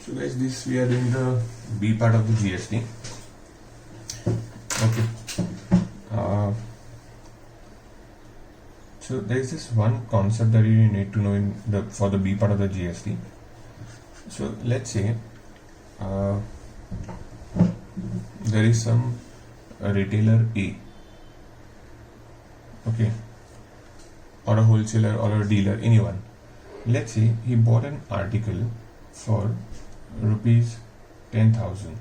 So guys, this we are doing the B part of the GST. Okay. So there is this one concept that you need to know for the B part of the GST. So let's say there is some retailer A, okay, or a wholesaler or a dealer, anyone. Let's say he bought an article for rupees 10,000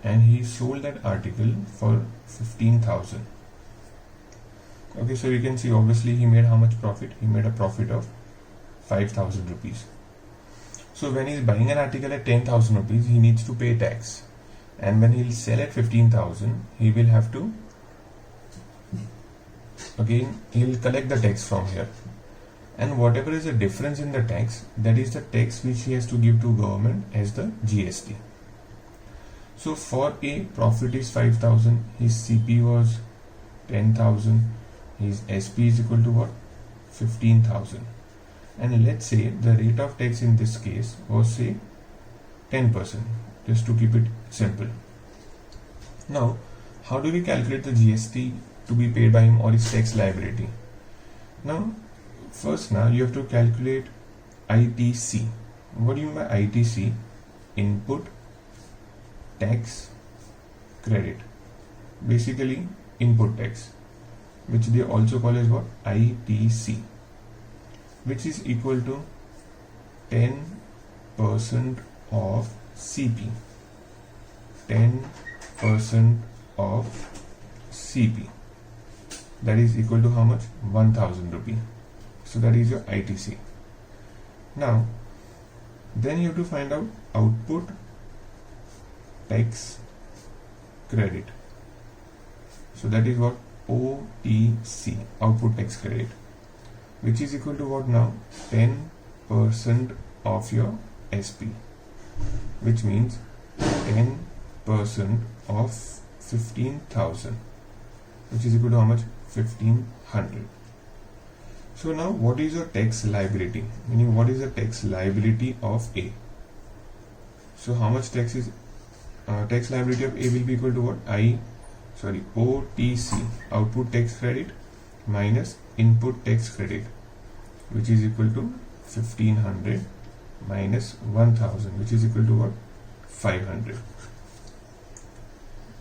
and he sold that article for 15,000. Okay, so you can see obviously he made how much profit? He made a profit of 5,000 rupees. So when he is buying an article at 10,000 rupees, he needs to pay tax, and when he will sell at 15,000, he will have to, again he will collect the tax from here, and whatever is the difference in the tax, that is the tax which he has to give to government as the GST. So for A, profit is 5,000, his CP was 10,000, his SP is equal to what? 15,000. And let's say the rate of tax in this case was say 10%, just to keep it simple. Now, how do we calculate the GST to be paid by him or his tax liability? Now you have to calculate ITC. What do you mean by ITC? Input tax credit. Basically input tax, which they also call as what? ITC, which is equal to 10% of CP. 10% of CP. That is equal to how much? 1,000 rupee. So that is your ITC. Now, then you have to find out output tax credit. So that is what? OTC, output tax credit, which is equal to what now? 10% of your SP, which means 10% of 15,000, which is equal to how much? 1,500. So now what is your tax liability? Meaning what is the tax liability of A? So how much tax is tax liability of A will be equal to what? OTC, output tax credit, minus input tax credit, which is equal to 1,500 minus 1,000, which is equal to what? 500.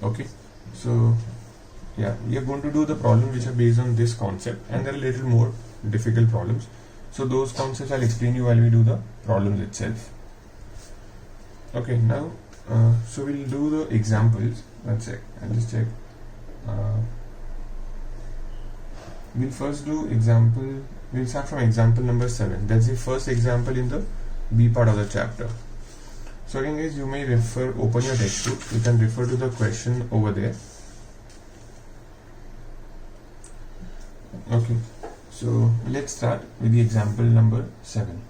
Okay, so yeah, we are going to do the problems which are based on this concept, and there are little more difficult problems. So those concepts I'll explain you while we do the problems itself. Okay, now so we'll do the examples. One sec, I'll just check. We'll first do example. We'll start from example number 7. That's the first example in the B part of the chapter. So again guys, you may open your textbook. You can refer to the question over there. Okay, so let's start with the example number 7.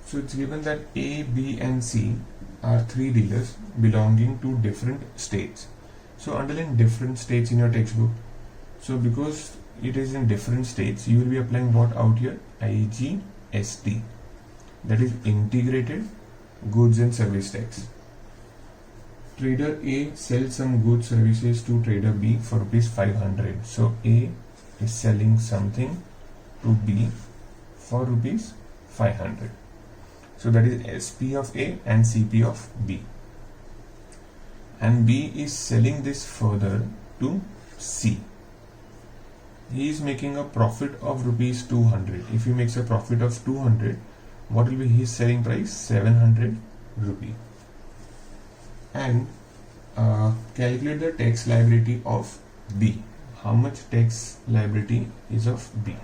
So it's given that A, B and C are 3 dealers belonging to different states. So underline different states in your textbook. So because it is in different states, you will be applying what out here? IGST, that is integrated goods and service tax. Trader A sells some goods services to trader B for rupees 500. So A is selling something to B for rupees 500. So that is SP of A and CP of B. And B is selling this further to C. He is making a profit of rupees 200. If he makes a profit of 200, what will be his selling price? 700 rupee. And calculate the tax liability of B. How much tax liability is of B?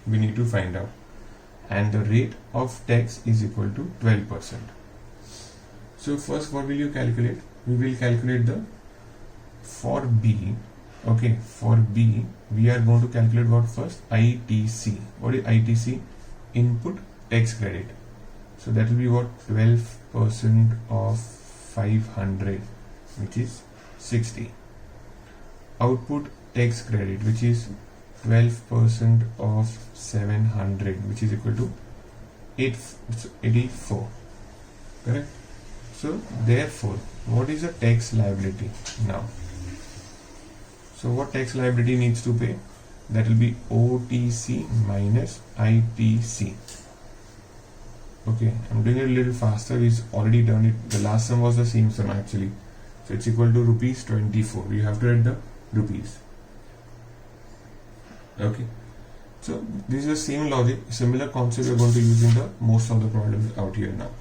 We need to find out. And the rate of tax is equal to 12%. So first, what will you calculate? We will calculate for B. Okay, for B, we are going to calculate what first? ITC. What is ITC? Input tax credit. So that will be what? 12% of 500, which is 60. Output tax credit, which is 12% of 700, which is equal to 84, correct? So therefore, what is the tax liability now? So what tax liability needs to pay? That will be OTC minus ITC. Okay, I'm doing it a little faster. We've already done it. The last sum was the same sum actually. So it's equal to rupees 24. You have to add the rupees. Okay. So this is the same logic, similar concept we're going to use in the most of the problems out here now.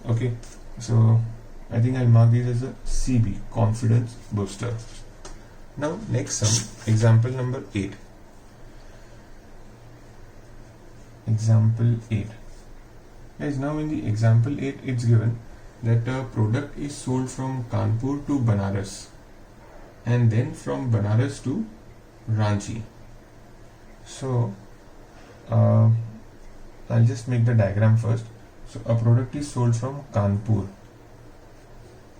Okay. So I think I'll mark this as a CB, confidence booster. Now next sum, example number 8. Example 8. Guys, now in the example 8 it's given that a product is sold from Kanpur to Banaras and then from Banaras to Ranchi. So I'll just make the diagram first. So a product is sold from Kanpur.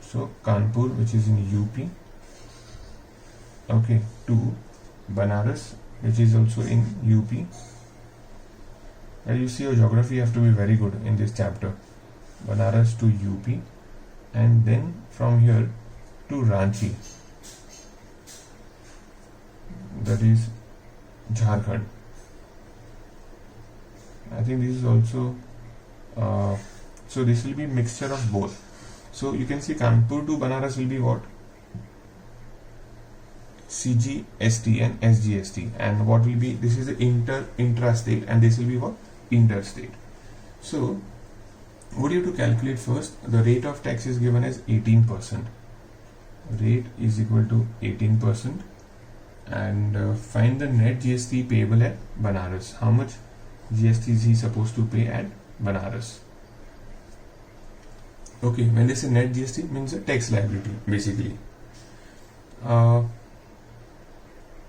So Kanpur, which is in UP, okay, to Banaras, which is also in UP. As you see, your geography have to be very good in this chapter. Banaras to UP, and then from here to Ranchi, that is Jharkhand. I think this is also so this will be mixture of both. So you can see Kanpur to Banaras will be what? CGST and SGST, and what will be, this is the intrastate, and this will be what? Interstate. So what do you have to calculate first? The rate of tax is given as 18%. Rate is equal to 18%, and find the net GST payable at Banaras. How much GST is he supposed to pay at Banaras? Okay, when they say net GST, means the tax liability basically.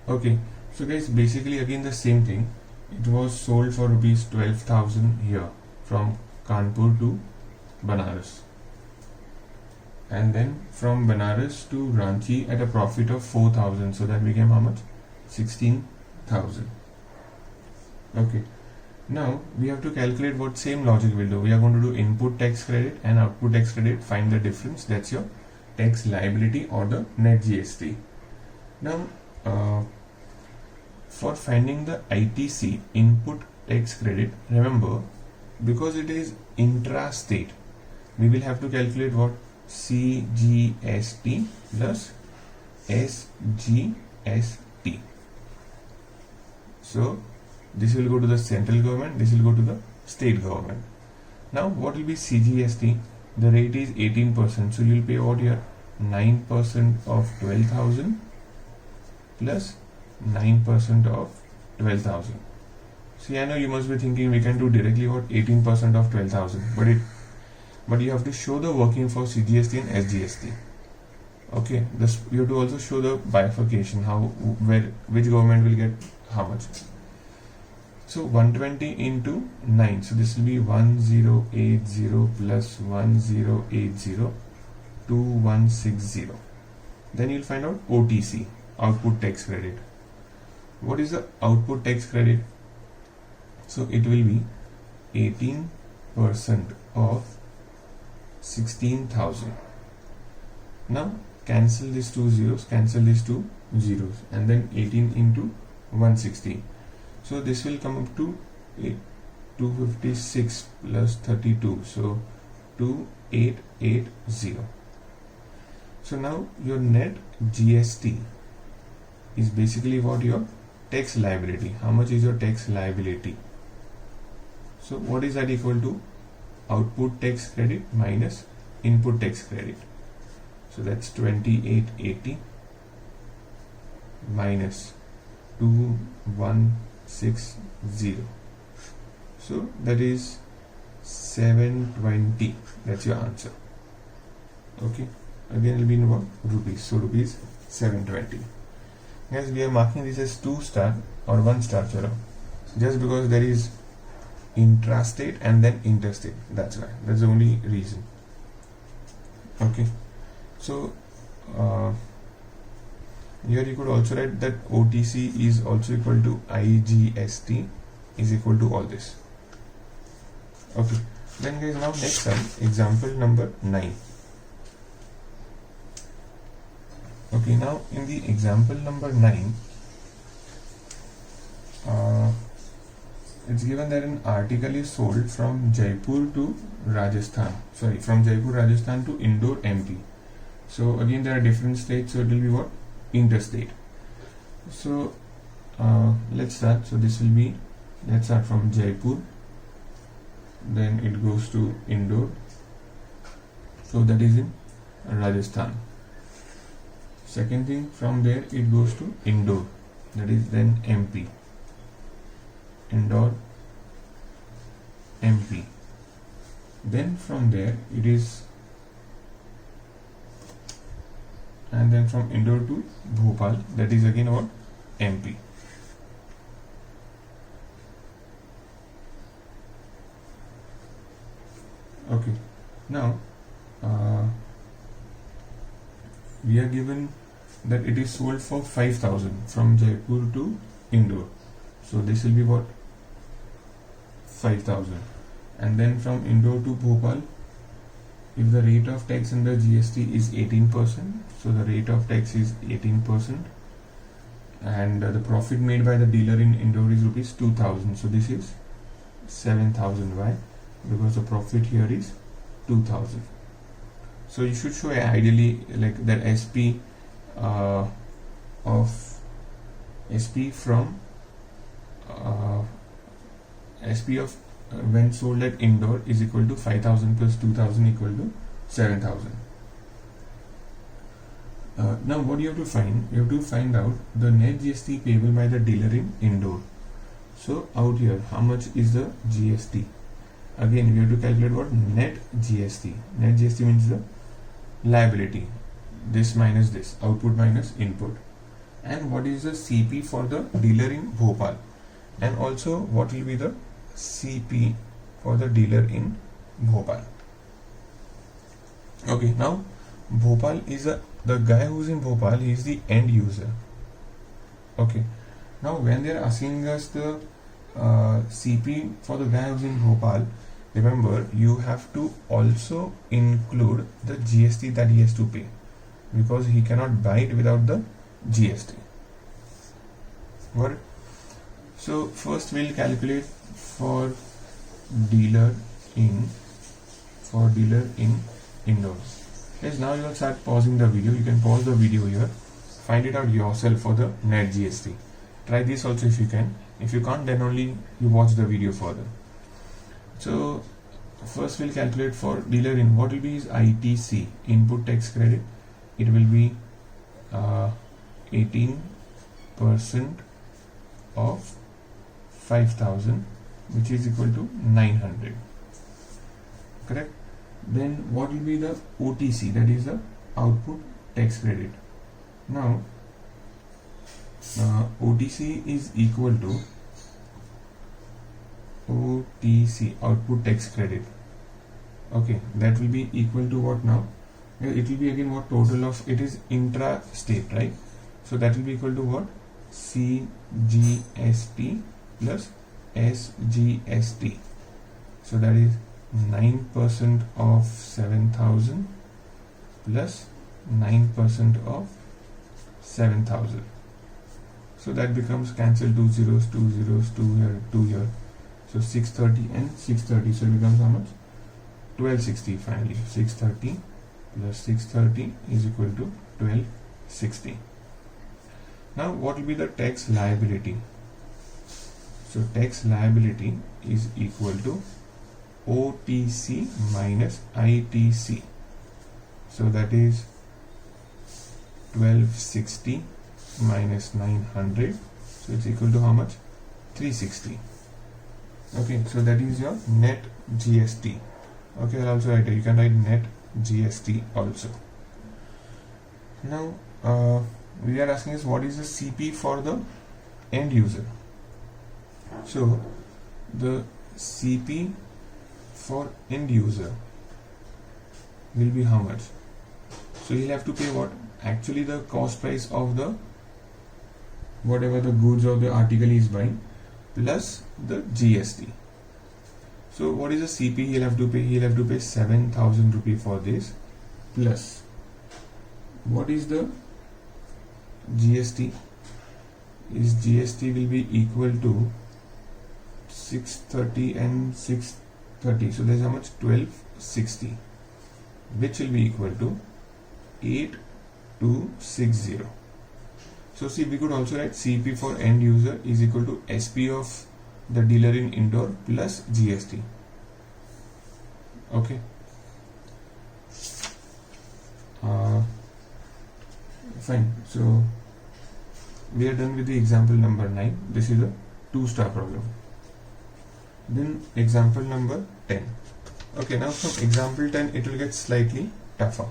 Okay, so guys, basically again the same thing. It was sold for rupees 12,000 here from Kanpur to Banaras, and then from Banaras to Ranchi at a profit of 4,000. So that became how much? 16,000. Okay. Now we have to calculate what same logic will do. We are going to do input tax credit and output tax credit. Find the difference. That's your tax liability or the net GST. Now for finding the ITC, input tax credit, remember, because it is intrastate, we will have to calculate what? CGST plus SGST. So this will go to the central government, this will go to the state government. Now what will be CGST? The rate is 18%, so you will pay what here? 9% of 12,000 plus 9% of 12,000. See, I know you must be thinking we can do directly what? 18% of 12,000, but you have to show the working for CGST and SGST. Okay, you have to also show the bifurcation, which government will get how much. So 120 into 9, so this will be 1080 plus 1080, 2160. Then you'll find out OTC, output tax credit. What is the output tax credit? So it will be 18% of 16,000. Now cancel these two zeros, cancel these two zeros, and then 18 into 160. So this will come up to 256 plus 32, so 2880. So now your net GST is basically what? Your tax liability. How much is your tax liability? So what is that equal to? Output tax credit minus input tax credit. So that's 2880 minus 2160. So that is 720. That's your answer. Okay. Again, it will be in what? Rupees. So rupees 720. Guys, we are marking this as 2 star or 1 star, chalo, just because there is intrastate and then interstate. That's why. That's the only reason. Okay. So here you could also write that OTC is also equal to IGST is equal to all this. Okay, then guys, now next side, example number 9. Okay, now in the example number 9, it's given that an article is sold from Jaipur to Rajasthan. Sorry, from Jaipur, Rajasthan to Indore, MP. So again, there are different states, so it will be what? Interstate. So let's start. So this will be, let's start from Jaipur, then it goes to Indore. So that is in Rajasthan. Second thing, from there it goes to Indore, that is then MP. Indore, MP. Then from there it is, and then from Indore to Bhopal, that is again what? MP. Okay, now we are given that it is sold for 5,000 from Jaipur to Indore. So this will be what? 5,000. And then from Indore to Bhopal, if the rate of tax under GST is 18%, so the rate of tax is 18%, and the profit made by the dealer in Indore is rupees 2,000. So this is 7,000. Why? Because the profit here is 2,000. So you should show ideally like that SP of SP from SP of when sold at Indore is equal to 5,000 plus 2,000 equal to 7,000. Now what you have to find? You have to find out the net GST payable by the dealer in Indore. So out here, how much is the GST? Again, we have to calculate what? Net GST. Net GST means the liability. This minus this, output minus input. And what is the CP for the dealer in Bhopal? And also what will be the CP for the dealer in Bhopal? Okay, now Bhopal is the guy who's in Bhopal, he is the end user. Okay, now when they are asking us the CP for the guy who's in Bhopal, remember you have to also include the GST that he has to pay, because he cannot buy it without the GST. What? So first we'll calculate for dealer in Indore. Yes, now you will start pausing the video. You can pause the video here, find it out yourself for the net GST. Try this also if you can. If you can't, then only you watch the video further. So first we'll calculate for dealer in, what will be his ITC, input tax credit. It will be 18% of 5,000, which is equal to 900. Correct? Then what will be the OTC, that is the output tax credit. Now OTC is equal to OTC, output tax credit. Okay, that will be equal to what now? It will be again what? Total of, it is intra-state, right? So that will be equal to what? CGST plus SGST. So that is 9% of 7,000 plus 9% of 7,000. So that becomes cancelled, 2 zeros, 2 zeros, 2 here, 2 here. So 630 and 630. So it becomes how much? 1260 finally. 630 plus 630 is equal to 1260. Now what will be the tax liability? So tax liability is equal to OTC minus ITC. So that is 1260 minus 900. So it's equal to how much? 360. Okay, so that is your net GST. Okay, I'll also write it. You can write net GST also. Now we are asking us what is the CP for the end user. So the CP for end user will be how much? So he'll have to pay what? Actually the cost price of the whatever the goods or the article he is buying plus the GST. So what is the CP he'll have to pay? He'll have to pay 7,000 rupee for this, plus what is the GST? Is GST will be equal to 630 and 630. So there's how much? 1260, which will be equal to 8260. So see, we could also write CP for end user is equal to SP of the dealer in Indore plus GST. Okay. Fine. So we are done with the example number 9. This is a 2-star problem. Then example number 10. Okay, now from example 10 it will get slightly tougher.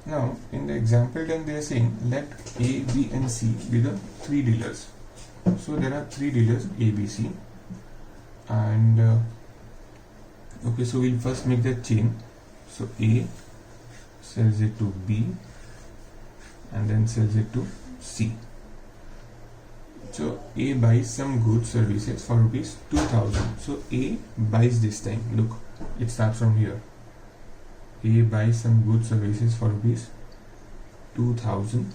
Now in the example 10 they are saying let A, B and C be the 3 dealers. So there are 3 dealers A, B, C, and okay, so we'll first make the chain. So A sells it to B and then sells it to C. So A buys some goods services for rupees 2000. So A buys this time. Look, it starts from here. A buys some goods services for rupees 2000,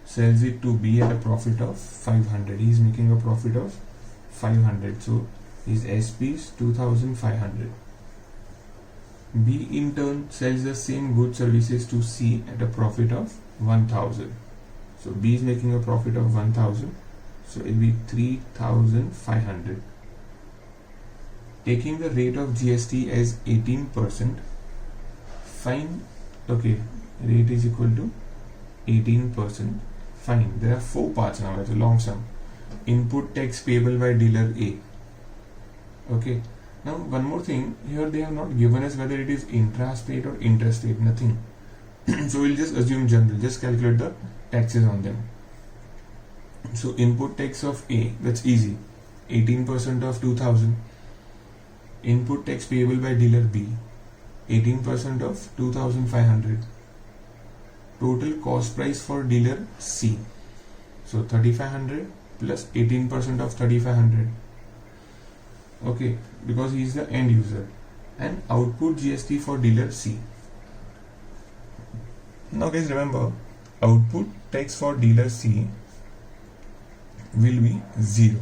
sells it to B at a profit of 500. He is making a profit of 500. So his SP is 2500. B in turn sells the same goods services to C at a profit of 1000. So B is making a profit of 1000. So it will be 3500. Taking the rate of GST as 18%, fine. Okay, rate is equal to 18%. Fine. There are 4 parts now. That's a long sum. Input tax payable by dealer A. Okay. Now one more thing. Here they have not given us whether it is intrastate or interstate. Nothing. So we'll just assume general. Just calculate the taxes on them. So input tax of A, that's easy. 18% of 2000. Input tax payable by dealer B, 18% of 2500. Total cost price for dealer C, so 3500 plus 18% of 3500. Okay, because he is the end user. And output GST for dealer C. Now guys, remember, output tax for dealer C will be 0.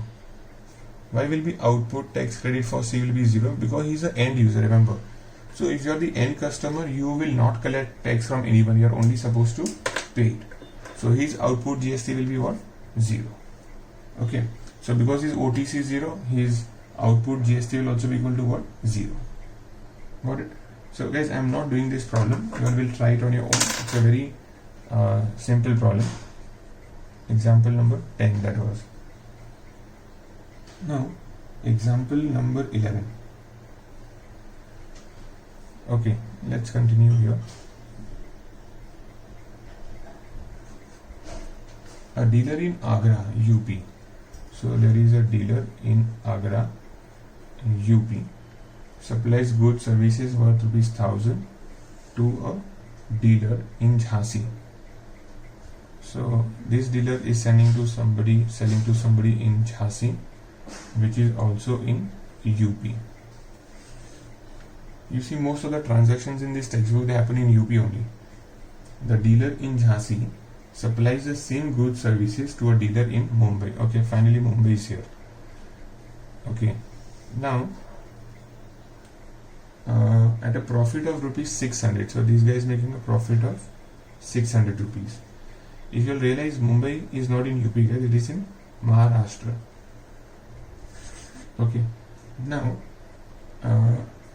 Why will be output tax credit for C will be 0? Because he is the end user, remember. So if you are the end customer, you will not collect tax from anyone. You are only supposed to pay it. So his output GST will be what? 0. Okay. So because his OTC is 0, his output GST will also be equal to what? 0. Got it? So guys, I am not doing this problem. You will try it on your own. It's a very simple problem. Example number 10 that was. Now example number 11. Okay, let's continue here. A dealer in Agra, UP. So there is a dealer in Agra, UP, supplies goods services worth rupees 1000 to a dealer in Jhansi. So this dealer is selling to somebody in Jhansi, which is also in UP. You see, most of the transactions in this textbook they happen in UP only. The dealer in Jhansi supplies the same goods services to a dealer in Mumbai. Okay, finally Mumbai is here. Okay, now at a profit of rupees 600. So this guy is making a profit of 600 rupees. If you realize, Mumbai is not in UP, guys, it is in Maharashtra. Okay, now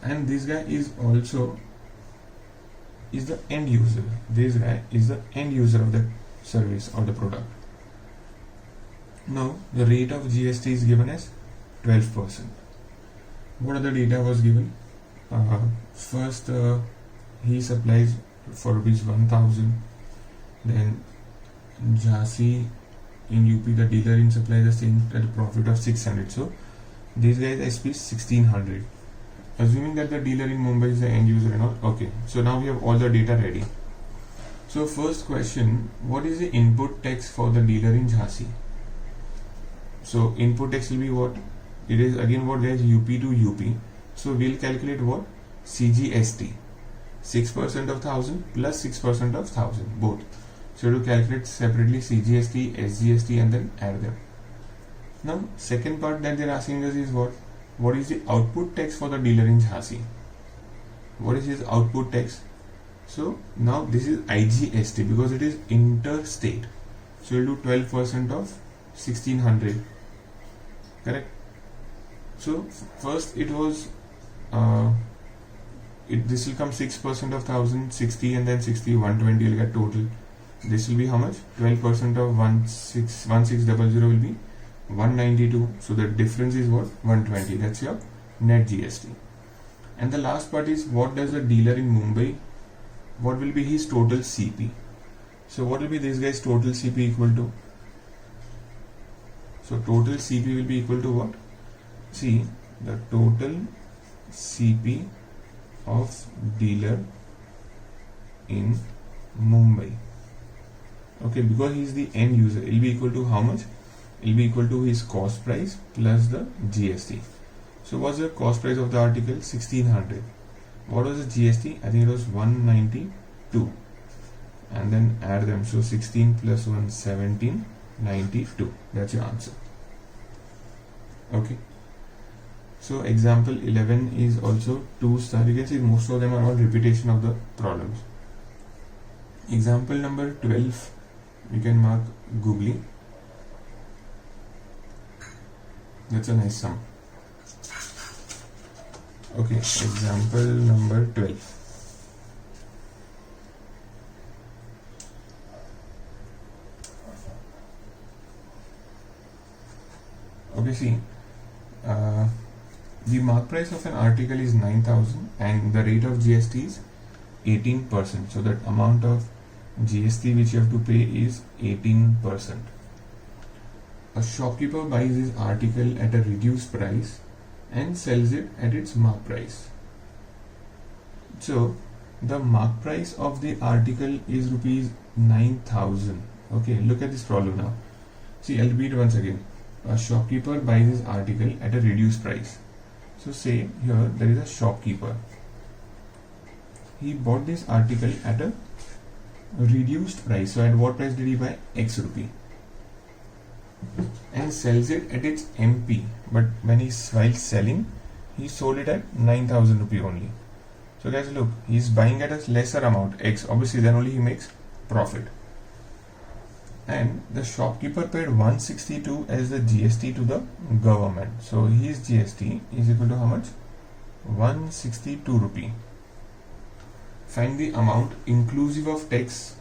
and this guy is also the end user. This guy is the end user of the service or the product. Now the rate of GST is given as 12%. What other data was given? First he supplies for rupees 1000. Then Jhansi in UP, the dealer in supplies the same at a profit of 600. So this guy is SP 1600. Assuming that the dealer in Mumbai is the end user and all. Okay, so now we have all the data ready. So first question, what is the input tax for the dealer in Jhansi? So input tax will be what? It is again what guys? UP to UP. So we'll calculate what? CGST. 6% of 1000 plus 6% of 1000 both. So to calculate separately CGST, SGST and then add them. Now second part that they're asking us is what? What is the output tax for the dealer in Jhansi? What is his output tax? So now this is IGST because it is interstate. So we'll do 12% of 1600. Correct? So first it was this will come 6% of 1000, 60 and then 60, 120 will get total. This will be how much? 12% of 1600 will be 192. So the difference is what? 120. That's your net GST. And the last part is what does the dealer in Mumbai, what will be his total CP? So what will be this guy's total CP equal to? So total CP will be equal to what? See, the total CP of dealer in Mumbai. Okay, because he is the end user, it will be equal to how much? It will be equal to his cost price plus the GST. So what's the cost price of the article? 1600. What was the GST? I think it was 192. And then add them. So 16 plus 1, 17, 92. That's your answer. Okay. So example 11 is also 2 star. You can see most of them are all repetition of the problems. Example number 12, you can mark googly. That's a nice sum. Okay, example number 12. Okay, see, the mark price of an article is 9,000 and the rate of GST is 18%. So that amount of GST which you have to pay is 18%. A shopkeeper buys this article at a reduced price and sells it at its mark price. So the mark price of the article is rupees 9,000. Okay, look at this problem now. See, I'll repeat once again. A shopkeeper buys this article at a reduced price. So say here there is a shopkeeper. He bought this article at a reduced price. So at what price did he buy? X rupee. And sells it at its MP. But when while selling, he sold it at 9,000 rupee only. So guys, look, he's buying at a lesser amount, X. Obviously, then only he makes profit. And the shopkeeper paid 162 as the GST to the government. So his GST is equal to how much? 162 rupee. Find the amount inclusive of tax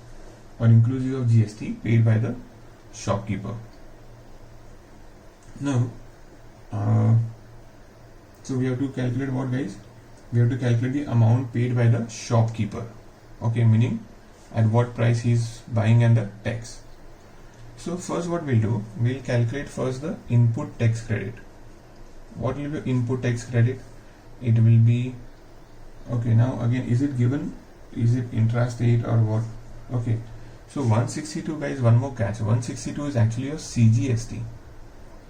or inclusive of GST paid by the shopkeeper. Now, so we have to calculate what, guys? We have to calculate the amount paid by the shopkeeper. Okay, meaning at what price he is buying and the tax. So first what we'll do, we'll calculate first the input tax credit. What will be input tax credit? It will be, okay, now again, is it given? Is it intrastate or what? Okay, so 162, guys, one more catch. 162 is actually your CGST.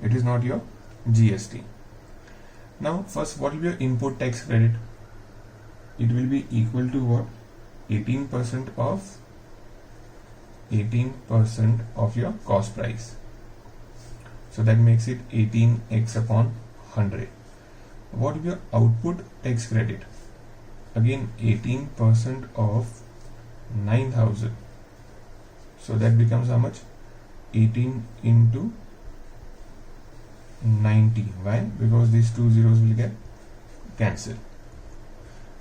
It is not your GST. Now first, what will be your input tax credit? It will be equal to what? 18% of your cost price. So that makes it 18x upon 100. What will be your output tax credit? Again 18% of 9,000. So that becomes how much? 18 into 90. Why? Because these two zeros will get cancelled.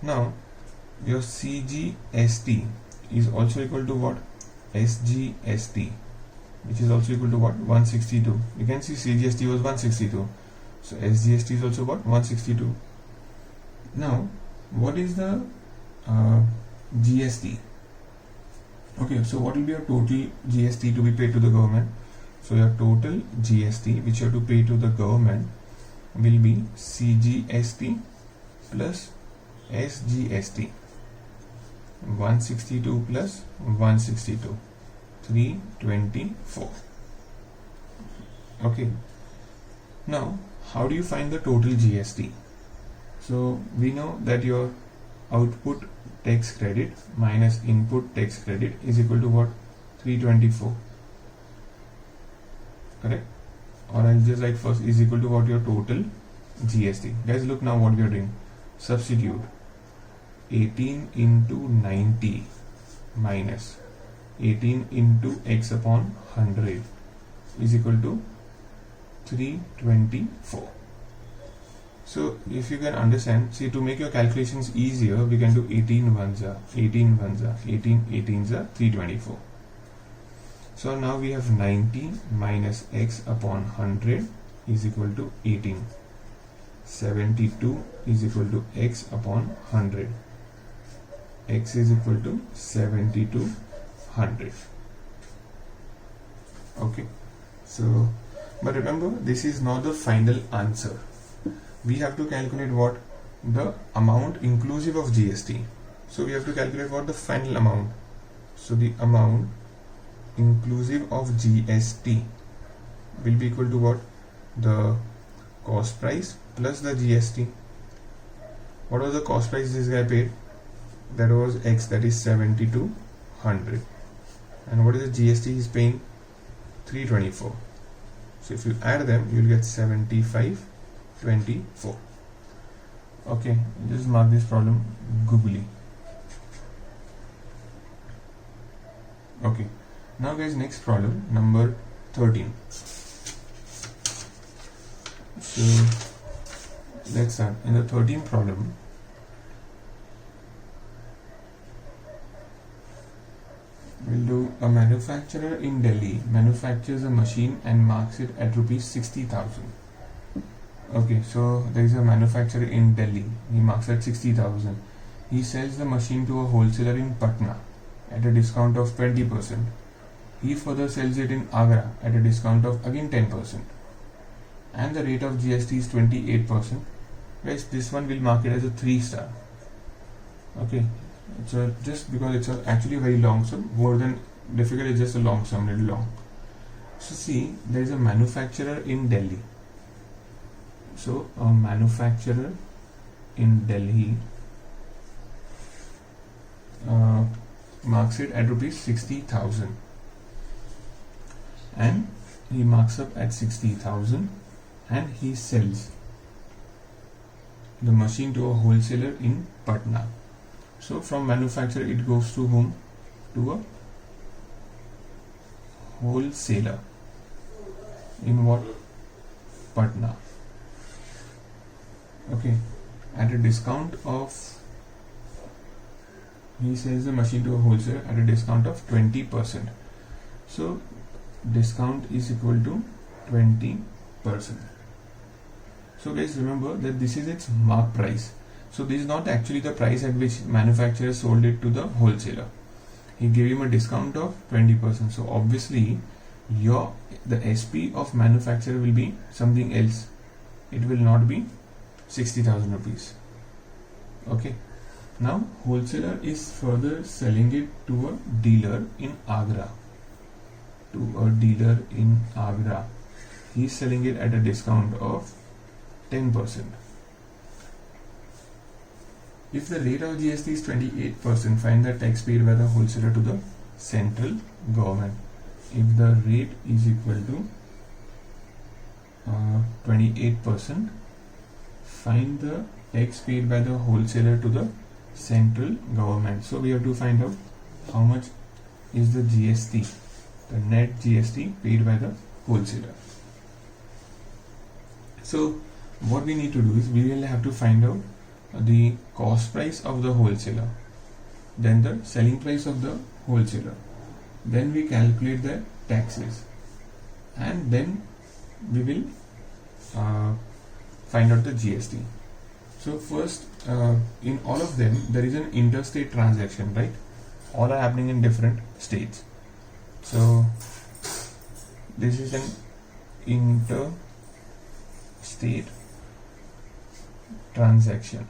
Now your CGST is also equal to what? SGST, which is also equal to what? 162. You can see CGST was 162. So SGST is also what? 162. Now what is the GST? Okay, so what will be your total GST to be paid to the government? So your total GST which you have to pay to the government will be CGST plus SGST. 162 plus 162, 324. Okay, Now, how do you find the total GST? So we know that your output tax credit minus input tax credit is equal to what? 324. Correct? Or I'll just write first is equal to what? Your total GST. Guys, look now what we are doing. Substitute 18 into 90 minus 18 into x upon 100 is equal to 324. So if you can understand, see, to make your calculations easier, we can do 18 ones are 18 ones are 18 18s are 324. So now we have 90 minus x upon 100 is equal to 18. 72 is equal to x upon 100. X is equal to 7200. Okay. So, but remember, this is not the final answer. We have to calculate what? The amount inclusive of GST. So we have to calculate what the final amount. So the amount inclusive of GST will be equal to what? The cost price plus the GST. What was the cost price this guy paid? That was X, that is 7200. And what is the GST he's paying? 324. So if you add them, you will get 7524. Okay, just mark this problem googly. Okay, now guys, next problem, number 13. So let's start. In the 13th problem, we'll do a manufacturer in Delhi manufactures a machine and marks it at rupees 60,000. Okay, so there is a manufacturer in Delhi. He marks at 60,000. He sells the machine to a wholesaler in Patna at a discount of 20%. He further sells it in Agra at a discount of again 10%. And the rate of GST is 28%. Guys, this one will mark it as a 3-star. Okay, so just because it's actually a very long sum, more than difficult, it's just a long sum, little long. So see, there is a manufacturer in Delhi. So a manufacturer in Delhi marks it at rupees 60,000, and he marks up at 60,000, and he sells the machine to a wholesaler in Patna. So from manufacturer it goes to whom? To a wholesaler in what? Patna. Okay, at a discount of, he sells the machine to a wholesaler at a discount of 20%. So discount is equal to 20%. So guys, remember that this is its mark price. So this is not actually the price at which manufacturer sold it to the wholesaler. He gave him a discount of 20%. So obviously the SP of manufacturer will be something else. It will not be 60,000 rupees. Okay. Now wholesaler is further selling it to a dealer in Agra. He is selling it at a discount of 10%. If the rate of GST is 28%, find the tax paid by the wholesaler to the central government. If the rate is equal to 28%, find the tax paid by the wholesaler to the central government. So we have to find out how much is the GST, the net GST paid by the wholesaler. So what we need to do is we will have to find out the cost price of the wholesaler, then the selling price of the wholesaler, then we calculate the taxes, and then we will find out the GST. So first, in all of them there is an interstate transaction, right? All are happening in different states. So this is an interstate transaction.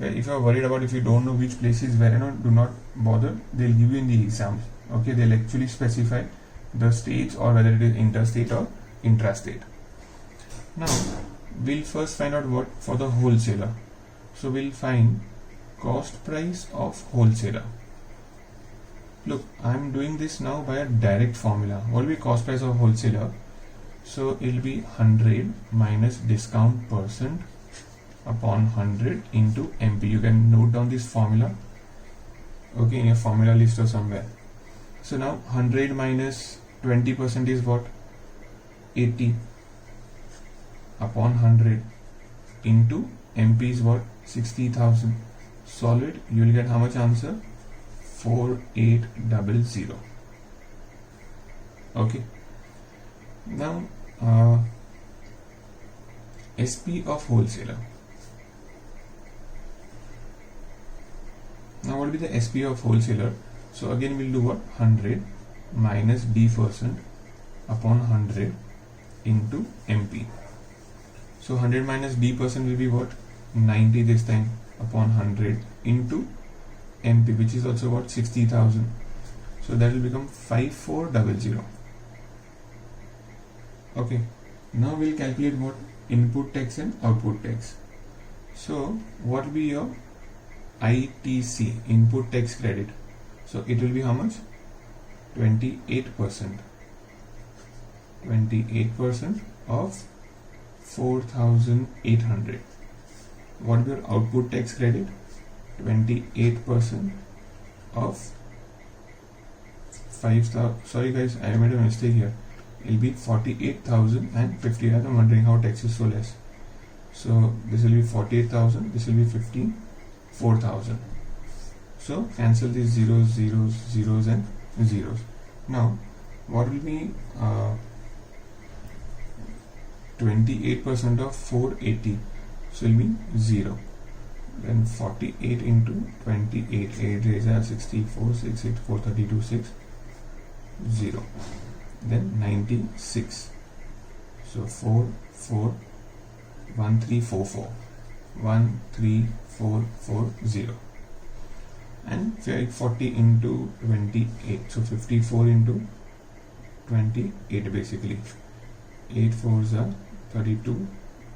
If you are worried about, if you don't know which place is where, do not bother. They'll give you in the exams. Okay, they'll actually specify the states or whether it is interstate or intrastate. Now we'll first find out what for the wholesaler. So we'll find cost price of wholesaler. Look, I'm doing this now by a direct formula. What will be cost price of wholesaler? So it'll be 100 minus discount percent upon 100 into MP. You can note down this formula, okay, in your formula list or somewhere. So now 100 minus 20% is what? 80 upon 100 into MP is what? 60,000. Solve it, you will get how much answer? 4800. Okay. Now SP of wholesaler. Now what will be the SP of wholesaler? So again we'll do what? 100 minus D% upon 100 into MP. So 100 minus D% will be what? 90 this time upon 100 into MP, which is also what? 60,000. So that will become 5400. Okay. Now we'll calculate what? Input tax and output tax. So what will be your ITC, input tax credit? So it will be how much? 28%. 28% of 4,800. What will be your output tax credit? 28% of 5,000. Sorry guys, I made a mistake here. It will be 48,050. I'm wondering how tax is so less. So this will be 48,000. This will be 54,000. So cancel these zeros, zeros, zeros, and zeros. Now what will be 28% of 480? So it will be 0. Then 48 into 28, 8 raised as 64, 6, 8, 4, 32, 6, 0. Then 96. So 4, 4, 1, 3, 4, 4. 1, 3, 4, 4, 0. And 40 into 28. So 54 into 28 basically. 8 4s are 32,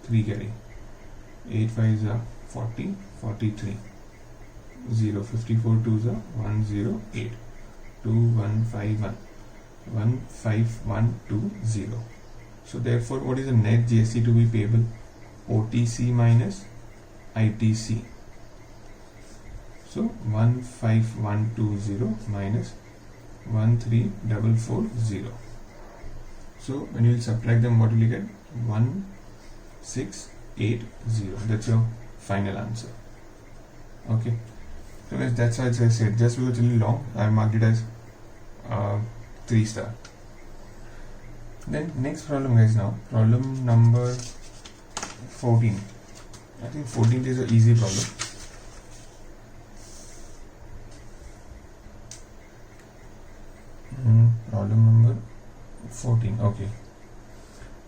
3 carry. 8 5s are 40, 43. 0, 54 2s are 108. 2, 1, 5, 1. 1, 5, 1, 2, 0. So therefore, what is the net GST to be payable? OTC minus ITC. So 15120 minus 13440. So when you will subtract them, what will you get? 1680. That's your final answer. Okay. So guys, that's why I said, just because it's a little long, I marked it as 3 star. Then next problem guys, now problem number 14. I think 14 is an easy problem. Problem number 14. Okay.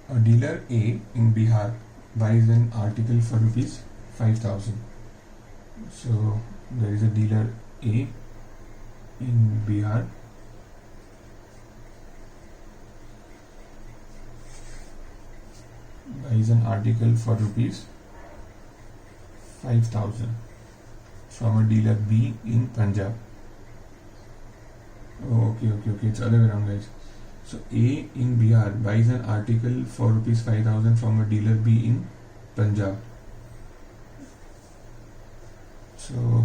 A dealer A in Bihar buys an article for rupees 5,000. So there is a dealer A in Bihar buys an article for rupees 5,000 from a dealer B in Punjab. Oh, okay, it's other way around guys. So A in Bihar buys an article for rupees 5,000 from a dealer B in Punjab. So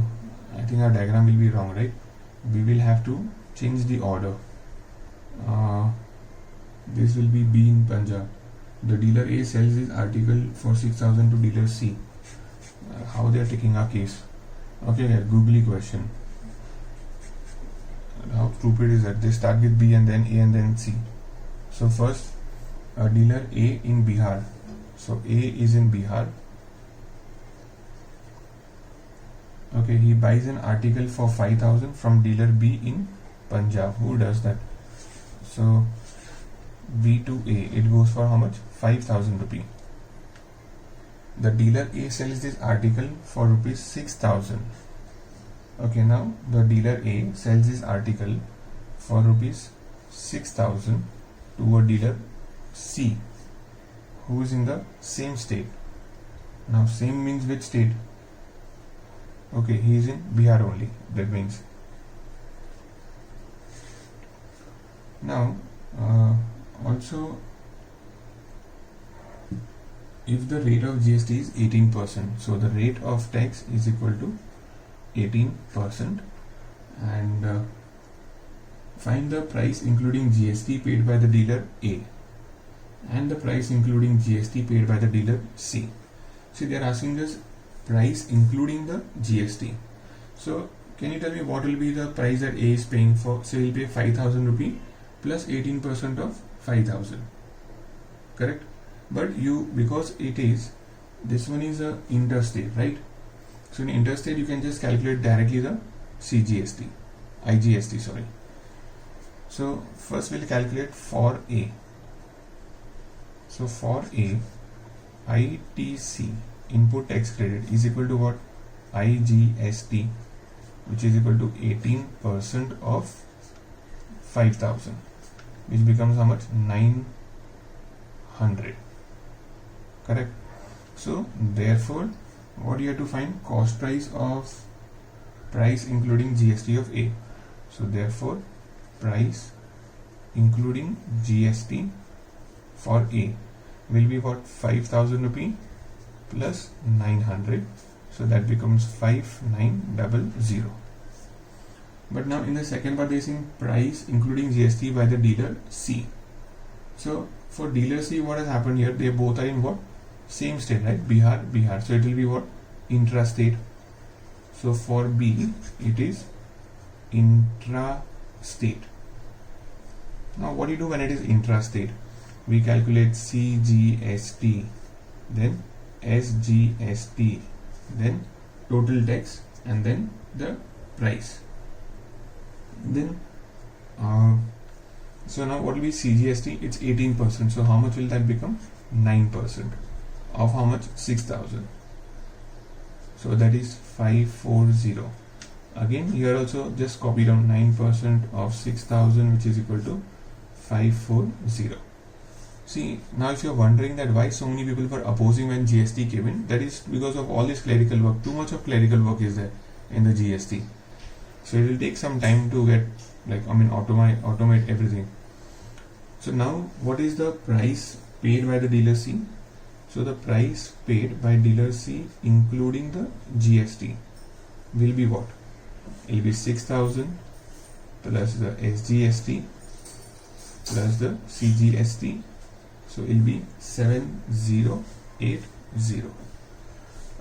I think our diagram will be wrong, right? We will have to change the order. This will be B in Punjab. The dealer A sells this article for 6,000 to dealer C. How they are taking our case? Okay, guys, googly question. How stupid is that? They start with B and then A and then C. So first, a dealer A in Bihar. So A is in Bihar. Okay, he buys an article for 5,000 from dealer B in Punjab. Who does that? So B to A, it goes for how much? 5,000 rupee. The dealer A sells this article for rupees 6,000. Okay, now the dealer A sells this article for rupees 6,000 to a dealer C. who is in the same state. Now same means which state? Okay, he is in Bihar only. That means now also if the rate of GST is 18%, so the rate of tax is equal to 18%, and find the price including GST paid by the dealer A and the price including GST paid by the dealer C. See, they are asking us price including the GST. So can you tell me what will be the price that A is paying for? So he will pay 5,000 rupee plus 18% of 5,000, correct? But because it is, this one is a interstate, right? So in interstate you can just calculate directly the IGST, sorry. So first we'll calculate for A. So for A, ITC, input tax credit, is equal to what? IGST, which is equal to 18% of 5,000, which becomes how much? 900, correct? So therefore what you have to find? Cost price including GST of A. So therefore price including GST for A will be what? 5,000 rupee plus 900, so that becomes 5900. But now in the second part they are saying price including GST by the dealer C. So for dealer C, what has happened here? They both are in what? Same state, right? Bihar. So it will be what? Intrastate. So for B, it is intrastate. Now what do you do when it is intrastate? We calculate CGST, then SGST, then total tax, and then the price. Then so now what will be CGST? It's 18%. So how much will that become? 9% of how much? 6,000. So that is 540. Again here also just copy down 9% of 6,000, which is equal to 540. See, now if you are wondering that why so many people were opposing when GST came in, that is because of all this clerical work. Too much of clerical work is there in the GST. So it will take some time to get, automate everything. So now what is the price paid by the dealer C? So the price paid by dealer C including the GST will be what? It will be 6,000 plus the SGST plus the CGST. So it will be 7080.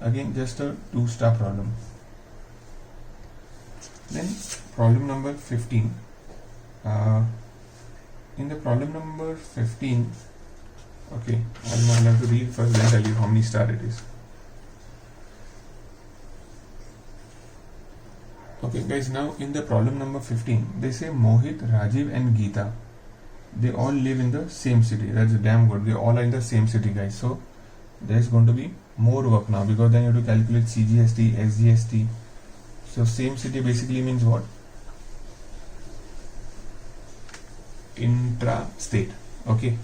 Again just a 2-star problem. Then problem number 15. In the problem number 15, okay, I'll have to read first, then tell you how many star it is. Okay guys, now in the problem number 15, they say Mohit, Rajiv and Geeta, they all live in the same city. That's damn good. They all are in the same city, guys. So there's going to be more work now, because then you have to calculate CGST, SGST. So same city basically means what? Intra-state. Okay.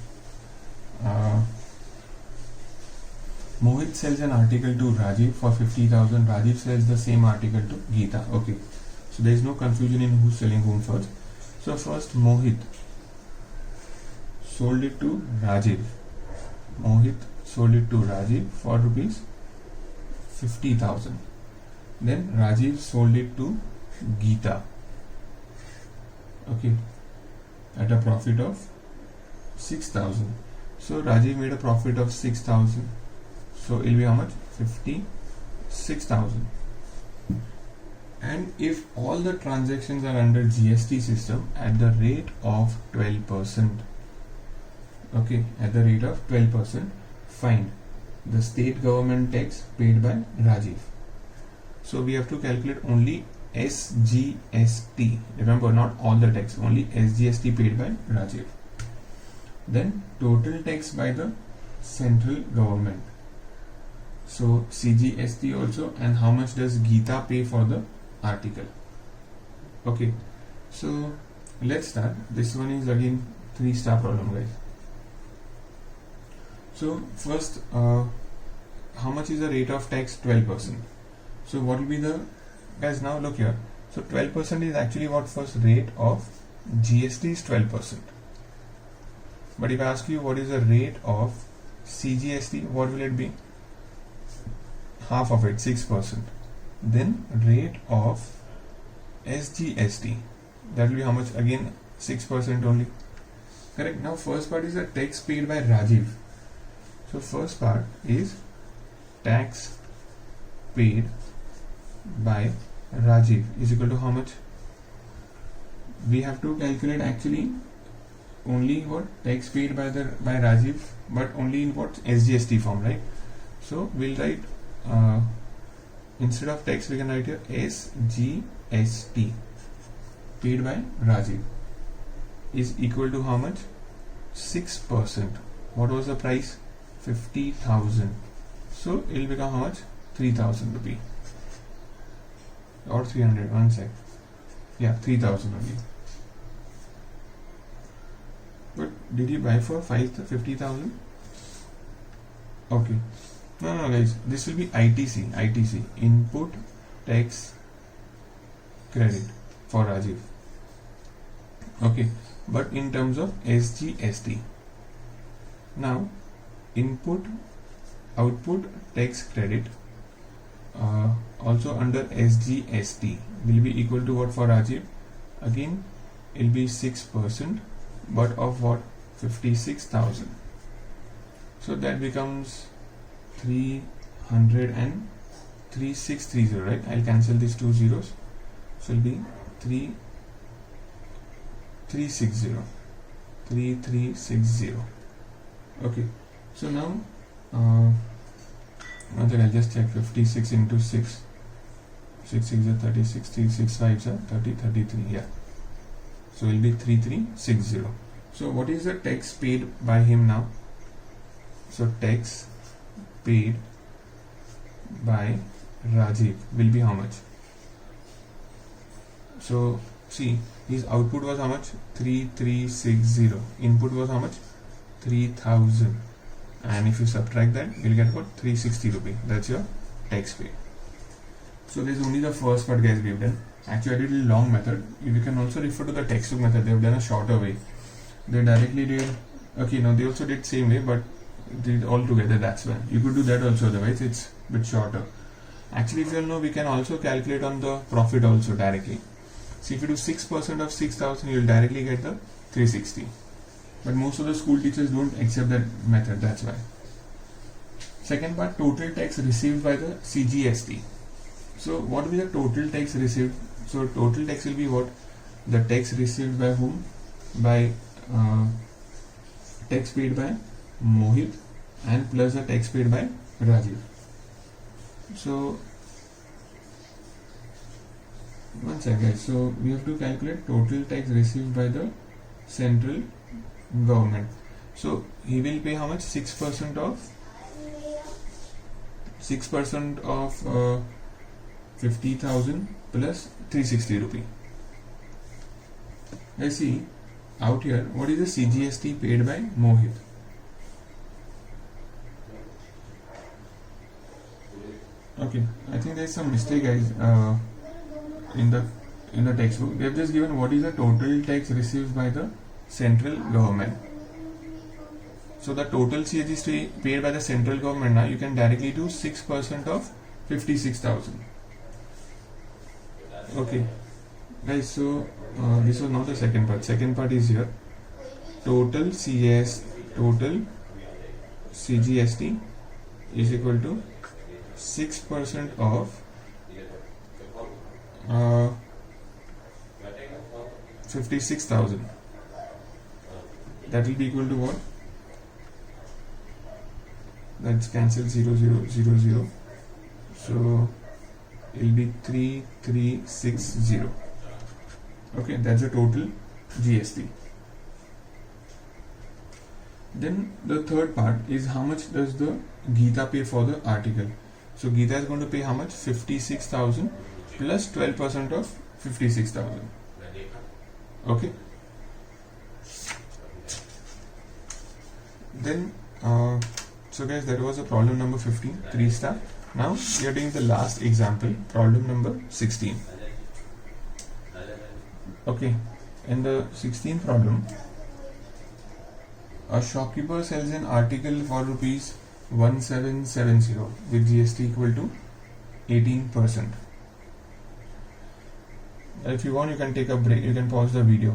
Mohit sells an article to Rajiv for 50,000. Rajiv sells the same article to Geeta. Okay. So there is no confusion in who's selling whom first. So first Mohit sold it to Rajiv. Mohit sold it to Rajiv for rupees 50,000. Then Rajiv sold it to Geeta. Okay. At a profit of 6,000. So Rajiv made a profit of 6,000. So it will be how much? 56,000. And if all the transactions are under GST system at the rate of 12%, okay, at the rate of 12%, find the state government tax paid by Rajiv. So we have to calculate only SGST. Remember, not all the tax, only SGST paid by Rajiv. Then total tax by the central government. So CGST also, and how much does Geeta pay for the article? Okay, so let's start. This one is again 3-star problem, guys. So first, how much is the rate of tax? 12%. So what will be the, guys, now look here. So 12% is actually what? First rate of GST is 12%. But if I ask you what is the rate of CGST, what will it be? Half of it, 6%. Then rate of SGST, that will be how much? Again 6% only. Correct. Now first part is the tax paid by Rajiv. So first part is tax paid by Rajiv is equal to how much? We have to calculate actually only what? Tax paid by Rajiv, but only in what? SGST form, right? So we'll write instead of tax we can write here SGST paid by Rajiv is equal to how much? 6%. What was the price? 50,000. So it will become how much? 3,000 rupee or 300. One sec. Yeah, 3,000 only. But did you buy for 50,000? Okay. No, guys. This will be ITC, input tax credit for Rajiv. Okay. But in terms of SGST. Now, output tax credit also under SGST will be equal to what for Rajiv? Again, it will be 6%, but of what? 56,000. So that becomes 3630, right? I'll cancel these two zeros. So it will be 3360. Okay. So now, I'll just check 56 into 6. 6 6 is 36, 3 6 5 is 30, 33. Yeah. So it will be 3360. So what is the tax paid by him now? So tax paid by Rajiv will be how much? So see, his output was how much? 3360. Input was how much? 3,000. And if you subtract that, you'll get what? 360 rupee. That's your tax pay. So this is only the first part, guys, we've done. Actually, I did a long method. You can also refer to the textbook method. They've done a shorter way. They directly did. Okay, no, they also did same way, but did all together. That's why you could do that also. Otherwise, it's a bit shorter. Actually, if you all know, we can also calculate on the profit also directly. See, if you do 6% of 6,000, you'll directly get the 360. But most of the school teachers don't accept that method. That's why. Second part, total tax received by the CGST. So what will be the total tax received? So total tax will be what? The tax received by whom? By tax paid by Mohit and plus the tax paid by Rajiv. So one second, guys. So we have to calculate total tax received by the central government. So he will pay how much? 6% of 50,000 plus 360 rupee. Let's see out here what is the CGST paid by Mohit. Okay, I think there's some mistake, guys, in the textbook. They have just given what is the total tax received by the central government. So the total CGST paid by the central government, now you can directly do 6% of 56,000. Okay, guys. So this was not the second part. Second part is here. Total CGST is equal to 6% of 56,000. That will be equal to what? Let's cancel 0 0 0 0. So it will be 3360. Okay, that's the total GST. Then the third part is how much does the Geeta pay for the article. So Geeta is going to pay how much? 56,000 plus 12% of 56,000. Okay. Then So guys, that was a problem number 15, 3 star. Now we are doing the last example, problem number 16. Okay, in the 16th problem, a shopkeeper sells an article for rupees 1770 with GST equal to 18%. If you want, you can take a break, you can pause the video.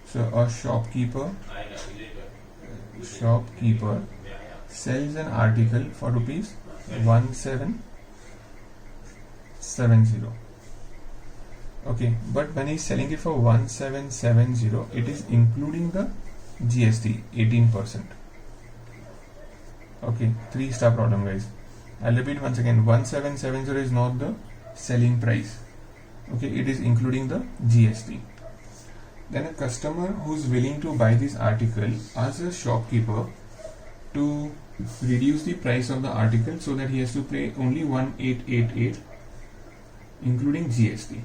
So a shopkeeper sells an article for rupees 1770. Okay, but when he's selling it for 1770, it is including the GST 18%. Okay, 3 star problem guys. I'll repeat once again, 1770 is not the selling price. Okay, it is including the GST. Then a customer who's willing to buy this article asks a shopkeeper to reduce the price of the article so that he has to pay only 1888 including GST.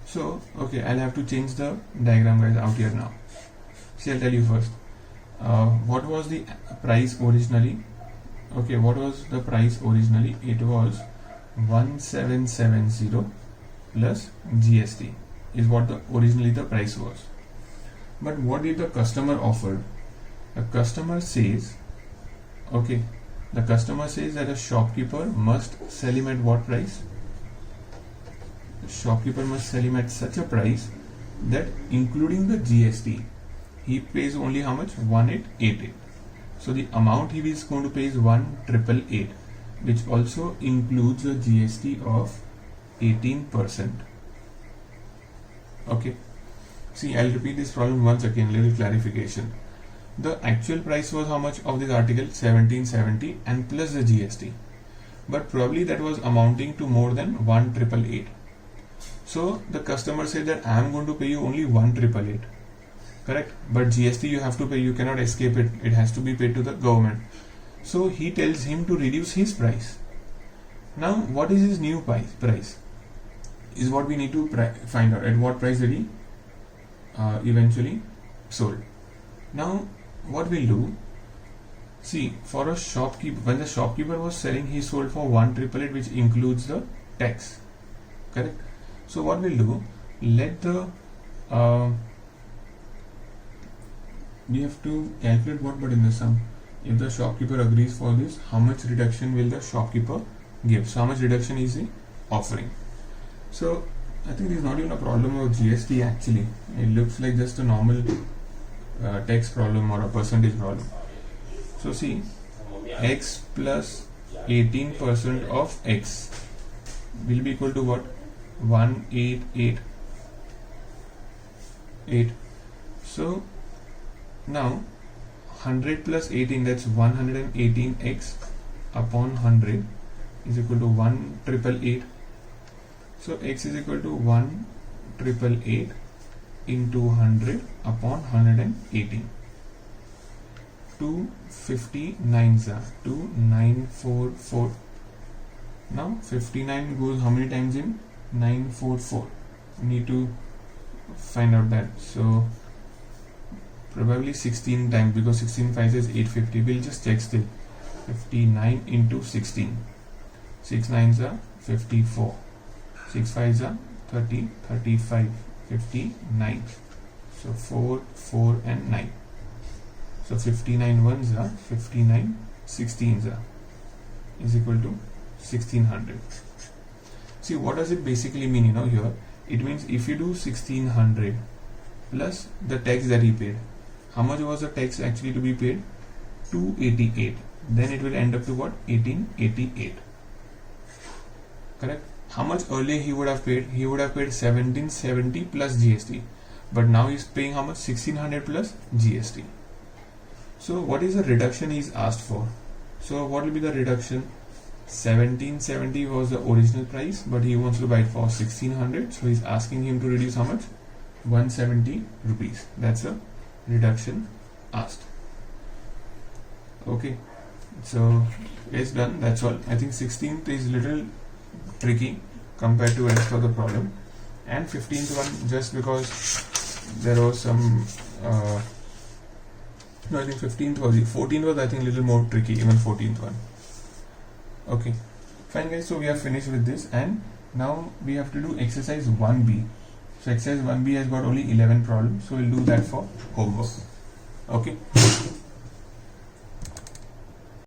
So, okay, I'll have to change the diagram guys out here now. See, I'll tell you first. What was the price originally? Okay, what was the price originally? It was 1770 plus GST is what originally the price was. But what did the customer offer? The customer says, okay, the customer says that a shopkeeper must sell him at what price? The shopkeeper must sell him at such a price that including the GST, he pays only how much? 1888. So the amount he is going to pay is 1888, which also includes a GST of 18%. Okay. See, I'll repeat this problem once again, little clarification. The actual price was how much of this article? 1770 and plus the GST. But probably that was amounting to more than 1888. So the customer said that I am going to pay you only 1888. Correct? But GST you have to pay, you cannot escape it. It has to be paid to the government. So he tells him to reduce his price. Now what is his new price? Is what we need to find out. At what price did he eventually sold? Now what we'll do, see, for a shopkeeper, when the shopkeeper was selling, he sold for 1888, which includes the tax. Correct? So what we'll do, let the we have to calculate what, but in the sum, if the shopkeeper agrees for this, how much reduction will the shopkeeper give? So how much reduction is he offering? So I think this is not even a problem of GST actually. It looks like just a normal tax problem or a percentage problem. So see, x plus 18% of x will be equal to what? 1888. So now 100 plus 18, that's 118x upon 100 is equal to 1888. So x is equal to 1888 into 100 upon 118. 259s are 2944. Now 59 goes how many times in? 944. We need to find out that. So probably 16 times, because 16 5 is 850. We'll just check still. 59 into 16. 6 9s are 54. 6 5s are 30, 35, 59. So 4, 4 and 9. So 59 ones are 59, 16s are is equal to 1600. See, what does it basically mean, here? It means if you do 1600 plus the tax that he paid, how much was the tax actually to be paid? 288. Then it will end up to what? 1888. Correct? How much earlier he would have paid? He would have paid 1770 plus GST. But now he's paying how much? 1600 plus GST. So what is the reduction he's asked for? So what will be the reduction? 1770 was the original price, but he wants to buy it for 1600. So he's asking him to reduce how much? 170 rupees. That's a reduction asked. Okay, so it's done. That's all. I think 16th is little tricky compared to rest of the problem, and 15th one just because there was some No, I think 15th was it. 14th was I think a little more tricky, even 14th one. Okay, fine guys, so we are finished with this, and now we have to do exercise 1b. So exercise 1b has got only 11 problems, so we'll do that for homework. Okay.